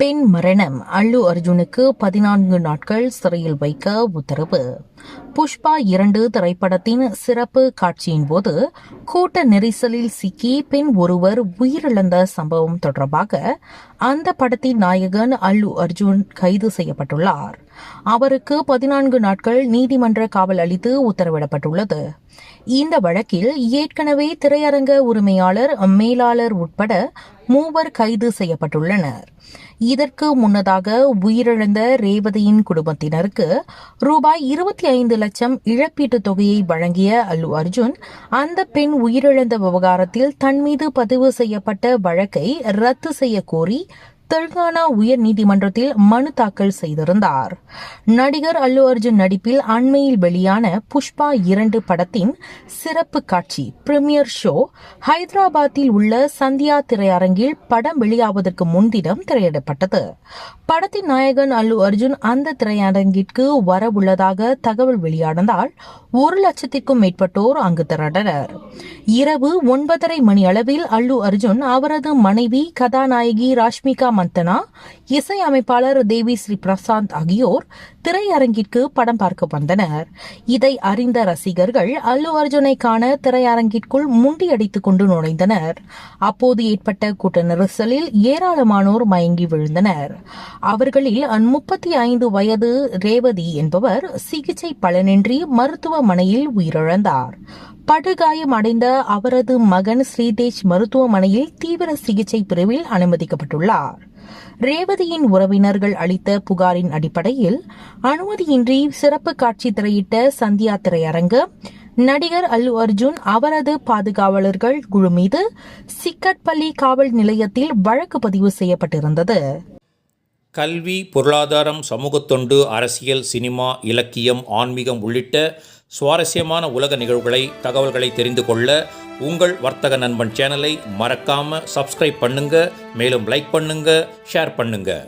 பெண் மரணம். அல்லு அர்ஜுனுக்கு 14 நாட்கள் சிறையில் வைக்க உத்தரவு. புஷ்பா 2 திரைப்படத்தின் சிறப்பு காட்சியின் போது கூட்ட நெரிசலில் சிக்கி பெண் ஒருவர் உயிரிழந்த சம்பவம் தொடர்பாக அந்த படத்தின் நாயகன் அல்லு அர்ஜுன் கைது செய்யப்பட்டுள்ளார். அவருக்கு 14 நாட்கள் நீதிமன்ற காவல் அளித்து உத்தரவிடப்பட்டுள்ளது. இந்த வழக்கில் ஏற்கனவே திரையரங்க உரிமையாளர், மேலாளர் உட்பட 3 கைது செய்யப்பட்டுள்ளனர். இதற்கு முன்னதாக உயிரிழந்த ரேவதியின் குடும்பத்தினருக்கு ரூபாய் 25 லட்சம் இழப்பீட்டுத் தொகையை வழங்கிய அல்லு அர்ஜுன் அந்த பெண் உயிரிழந்த விவகாரத்தில் தன் மீது பதிவு செய்யப்பட்ட வழக்கை ரத்து செய்ய கோரி தெலுங்கானா உயர் நீதிமன்றத்தில் மனு தாக்கல் செய்திருந்தார். நடிகர் அல்லு அர்ஜுன் நடிப்பில் அண்மையில் வெளியான புஷ்பா 2 படத்தின் சிறப்பு காட்சி பிரீமியர் ஷோ ஹைதராபாத்தில் உள்ள சந்தியா திரையரங்கில் படம் வெளியாவதற்கு முன்தினம் திரையிடப்பட்டது. படத்தின் நாயகன் அல்லு அர்ஜுன் அந்த திரையரங்கிற்கு வரவுள்ளதாக தகவல் வெளியானதால் 1 லட்சத்திற்கும் மேற்பட்டோர் அங்கு திரண்டனர். இரவு 9:30 மணி அளவில் அல்லு அர்ஜுன், அவரது மனைவி கதாநாயகி ராஷ்மிகா மந்தனா, இசையமைப்பாளர் தேவி ஸ்ரீ பிரசாந்த் ஆகியோர் திரையரங்கிற்கு படம் பார்க்க வந்தனர். இதை அறிந்த ரசிகர்கள் அல்லு அர்ஜுனை காண திரையரங்கிற்குள் முண்டியடித்துக் கொண்டு நுழைந்தனர். அப்போது ஏற்பட்ட கூட்ட நெரிசலில் ஏராளமானோர் மயங்கி விழுந்தனர். அவர்களில் 35 வயது ரேவதி என்பவர் சிகிச்சை பலனின்றி மருத்துவமனையில் உயிரிழந்தார். படுகாயம் அடைந்த அவரது மகன் ஸ்ரீதேஷ் மருத்துவமனையில் தீவிர சிகிச்சை பிரிவில் அனுமதிக்கப்பட்டுள்ளார். ரேவதியின் உறவினர்கள் அளித்த புகாரின் அடிப்படையில் அனுமதியின்றி சிறப்பு காட்சி திரையிட்ட சந்தியா திரையரங்கு நடிகர் அல்லு அர்ஜுன், அவரது பாதுகாவலர்கள் குழு மீது சிக்கட்பள்ளி காவல் நிலையத்தில் வழக்கு பதிவு செய்யப்பட்டிருந்தது. கல்வி, பொருளாதாரம், சமூகத்தொண்டு, அரசியல், சினிமா, இலக்கியம், ஆன்மீகம் உள்ளிட்ட சுவாரஸ்யமான உலக நிகழ்வுகளை, தகவல்களை தெரிந்து கொள்ள உங்கள் வர்த்தக நண்பன் சேனலை மறக்காமல் சப்ஸ்கிரைப் பண்ணுங்கள். மேலும் லைக் பண்ணுங்கள், ஷேர் பண்ணுங்கள்.